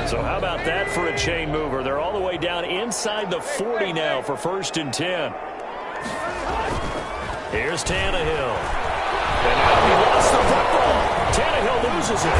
So how about that for a chain mover? They're all the way down inside the 40 now for 1st and 10. Here's Tannehill. And now he lost the football. Tannehill loses it.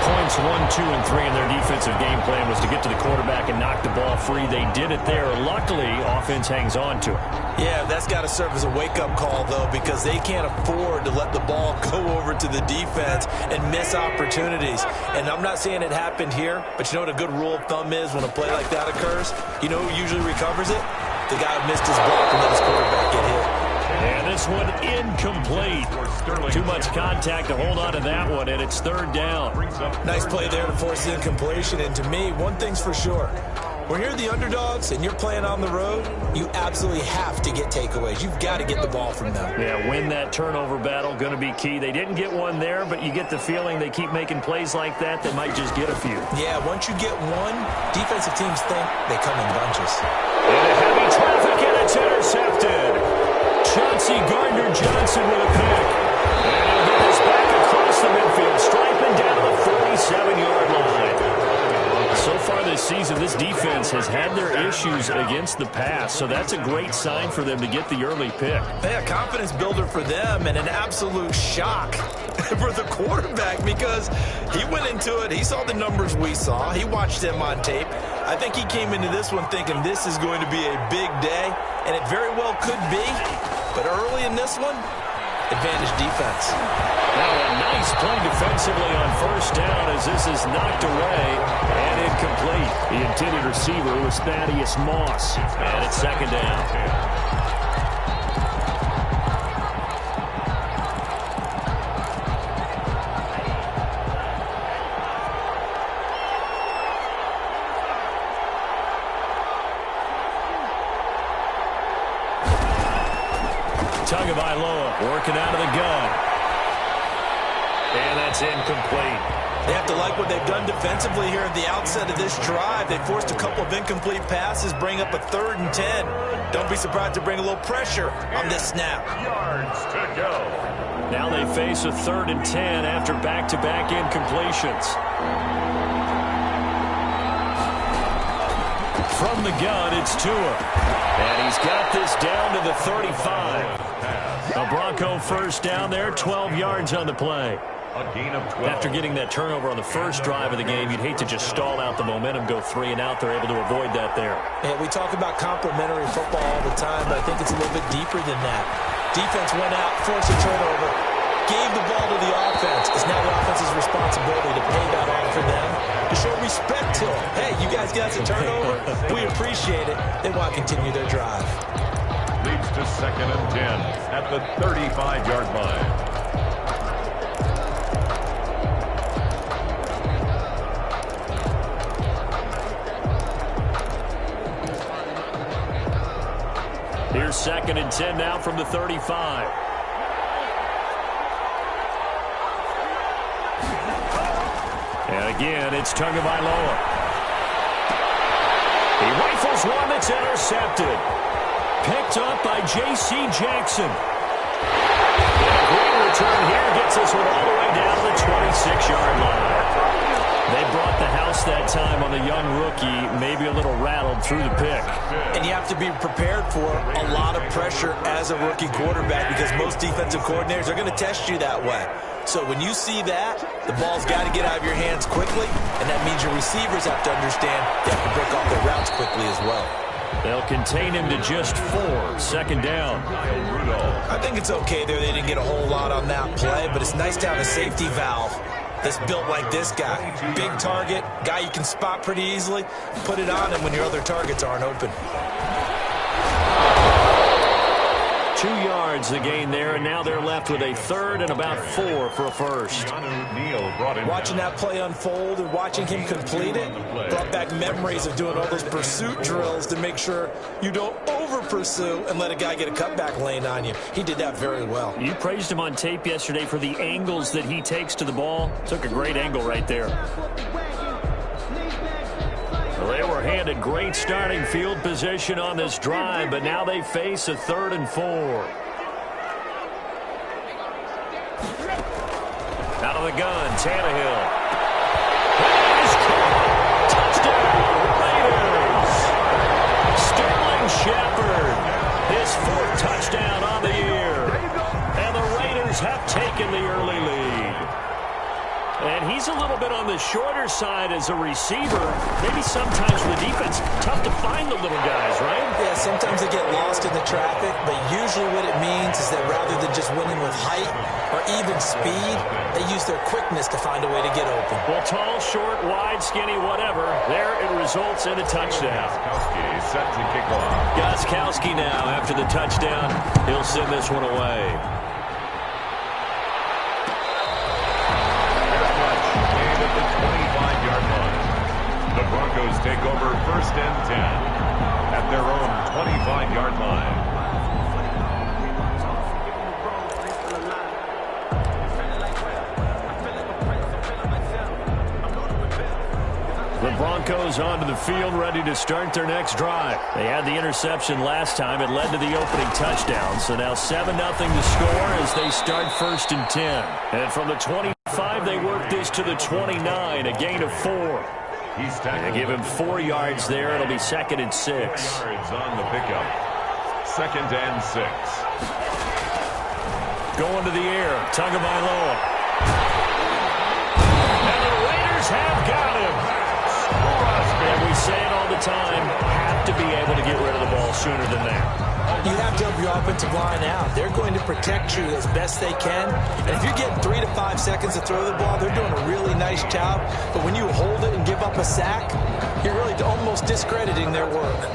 Points 1, 2, and 3 in their defensive game plan was to get to the quarterback and knock the ball free. They did it there. Luckily, offense hangs on to it. Yeah, that's got to serve as a wake-up call, though, because they can't afford to let the ball go over to the defense and miss opportunities. And I'm not saying it happened here, but you know what a good rule of thumb is when a play like that occurs? You know who usually recovers it? The guy who missed his block and let his quarterback get hit. And this one incomplete. Too much contact to hold on to that one, and it's 3rd down. Nice play there to force the incompletion. And to me, one thing's for sure. When you're the underdogs and you're playing on the road, you absolutely have to get takeaways. You've got to get the ball from them. Yeah, win that turnover battle, going to be key. They didn't get one there, but you get the feeling they keep making plays like that, they might just get a few. Yeah, once you get one, defensive teams think they come in bunches. And a heavy traffic, and it's intercepted. Chauncey Gardner-Johnson with a pick. And he'll get this back across the midfield, striping down to the 47-yard line. So far this season, this defense has had their issues against the pass, so that's a great sign for them to get the early pick. Yeah, confidence builder for them and an absolute shock for the quarterback because he went into it. He saw the numbers we saw. He watched them on tape. I think he came into this one thinking this is going to be a big day, and it very well could be. But early in this one, advantage defense. Now a nice play defensively on 1st down as this is knocked away and incomplete. The intended receiver was Thaddeus Moss. And it's 2nd down. Tagovailoa working out of the gun. And that's incomplete. They have to like what they've done defensively here at the outset of this drive. They forced a couple of incomplete passes, bring up a 3rd and 10. Don't be surprised to bring a little pressure on this snap. Yards to go. Now they face a 3rd and 10 after back-to-back incompletions. From the gun, it's Tua. And he's got this down to the 35. A Bronco 1st down there, 12 yards on the play. A gain of 12. After getting that turnover on the first drive of the game, you'd hate to just stall out the momentum, go 3 and out. They're able to avoid that there. Yeah, we talk about complementary football all the time, but I think it's a little bit deeper than that. Defense went out, forced a turnover, gave the ball to the offense. It's now the offense's responsibility to pay that off for them, to show respect to them. Hey, you guys got a turnover. We appreciate it. They want to continue their drive. Leads to 2nd and 10 at the 35-yard line. Here's 2nd and 10 now from the 35. And again, it's Tagovailoa. He rifles one that's intercepted. Picked up by J.C. Jackson. And a great return here gets us one all the way down to the 26-yard line. They brought the house that time on the young rookie, maybe a little rattled through the pick. And you have to be prepared for a lot of pressure as a rookie quarterback because most defensive coordinators are going to test you that way. So when you see that, the ball's got to get out of your hands quickly, and that means your receivers have to understand they have to break off their routes quickly as well. They'll contain him to just 4. 2nd down. I think it's okay there. They didn't get a whole lot on that play, but it's nice to have a safety valve that's built like this guy. Big target, guy you can spot pretty easily. Put it on him when your other targets aren't open. 2 yards the gain there, and now they're left with a 3rd and about 4 for a first. Watching that play unfold and watching him complete it brought back memories of doing all those pursuit drills to make sure you don't over-pursue and let a guy get a cutback lane on you. He did that very well. You praised him on tape yesterday for the angles that he takes to the ball. Took a great angle right there. Well, they were handed great starting field position on this drive, but now they face a 3rd and 4. Out of the gun, Tannehill. He's His 4th touchdown on the year. And the Raiders have taken the early lead. And he's a little bit on the shorter side as a receiver. Maybe sometimes for the defense, tough to find the little guys, right? Yeah, sometimes they get lost in the traffic, but usually what it means is that rather than just winning with height or even speed, they use their quickness to find a way to get open. Well, tall, short, wide, skinny, whatever, there it results in a touchdown. Gostkowski set to kick off. Gostkowski now, after the touchdown, he'll send this one away. The Broncos take over 1st and 10 at their own 25-yard line. The Broncos onto the field, ready to start their next drive. They had the interception last time. It led to the opening touchdown. So now 7-0 to score as they start 1st and 10. And from the 25, they work this to the 29, a gain of 4. They give him 4 yards there. It'll be 2nd and 6. Yards on the pickup. 2nd and 6. Going to the air. Tagovailoa. And the Raiders have got him. And we say it all the time, have to be able to get rid of the ball sooner than that. You have to help your offensive line out. They're going to protect you as best they can. And if you're getting 3 to 5 seconds to throw the ball, they're doing a really nice job. But when you hold it and give up a sack, you're really almost discrediting their work.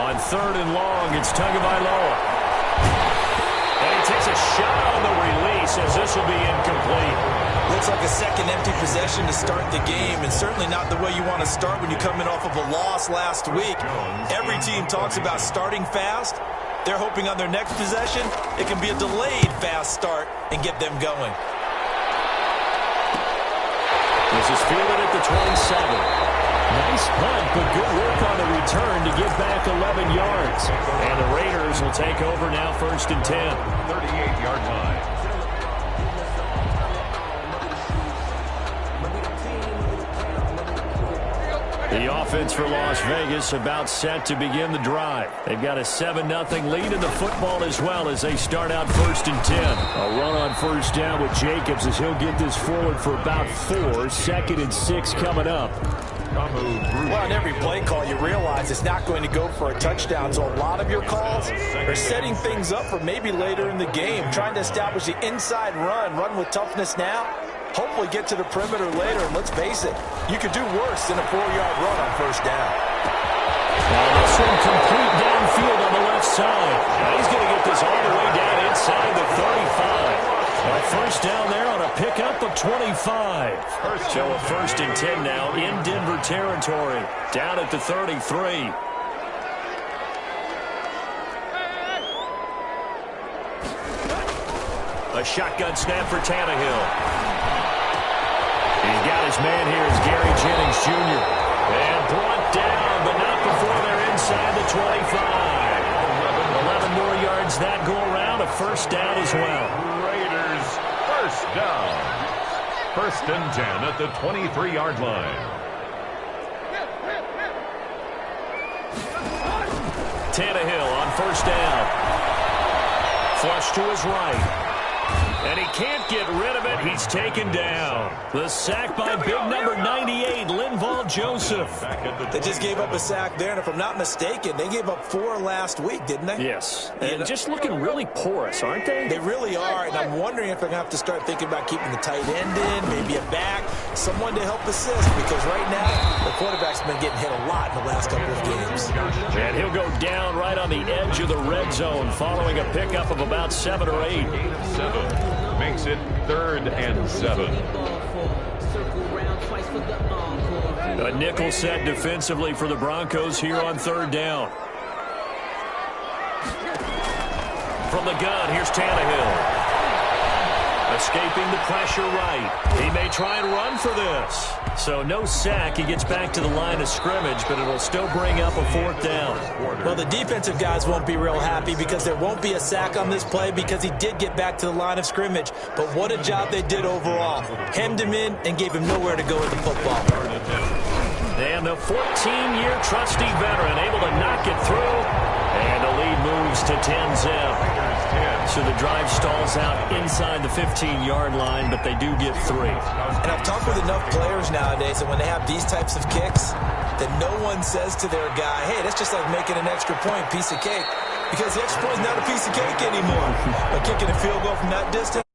On 3rd and long, it's Tagovailoa. And he takes a shot on the release as this will be incomplete. Looks like a second empty possession to start the game, and certainly not the way you want to start when you come in off of a loss last week. Every team talks about starting fast. They're hoping on their next possession, it can be a delayed fast start and get them going. This is fielded at the 27. Nice punt, but good work on the return to get back 11 yards. And the Raiders will take over now 1st and 10. 38-yard line. The offense for Las Vegas about set to begin the drive. They've got a 7-0 lead in the football as well as they start out 1st and 10. A run on 1st down with Jacobs as he'll get this forward for about 4. 2nd and 6 coming up. Well, on every play call, you realize it's not going to go for a touchdown. So a lot of your calls are setting things up for maybe later in the game, trying to establish the inside run with toughness now, hopefully get to the perimeter later. And let's face it, you could do worse than a 4-yard run on 1st down. Now this one complete downfield on the left side. Now he's going to get this all the way down inside the 35. A 1st down there on a pickup of 25. So a 1st and 10 now in Denver territory. Down at the 33. A shotgun snap for Tannehill. He's got his man here as Gary Jennings Jr. And brought down, but not before they're inside the 25. 11 more yards that go around. A 1st down as well. 1st down. 1st and 10 at the 23-yard line. Tannehill on 1st down. Flush to his right. And he can't get rid of it. He's taken down. The sack by big number 98, Linval Joseph. They just gave up a sack there, and if I'm not mistaken, they gave up 4 last week, didn't they? Yes. And just looking really porous, aren't they? They really are, and I'm wondering if they're going to have to start thinking about keeping the tight end in, maybe a back, someone to help assist, because right now, the quarterback's been getting hit a lot in the last couple of games. And he'll go down right on the edge of the red zone following a pickup of about 7 or 8. 7 makes it 3rd and 7. A nickel set defensively for the Broncos here on 3rd down. From the gun, here's Tannehill. A Escaping the pressure right. He may try and run for this. So no sack. He gets back to the line of scrimmage, but it'll still bring up a 4th down. Well, the defensive guys won't be real happy because there won't be a sack on this play because he did get back to the line of scrimmage. But what a job they did overall. Hemmed him in and gave him nowhere to go with the football. And the 14-year trusty veteran able to knock it through. And the lead moves to 10-zip. So the drive stalls out inside the 15-yard line, but they do get 3. And I've talked with enough players nowadays that when they have these types of kicks, that no one says to their guy, hey, that's just like making an extra point, piece of cake. Because the extra point is not a piece of cake anymore. But kicking a field goal from that distance,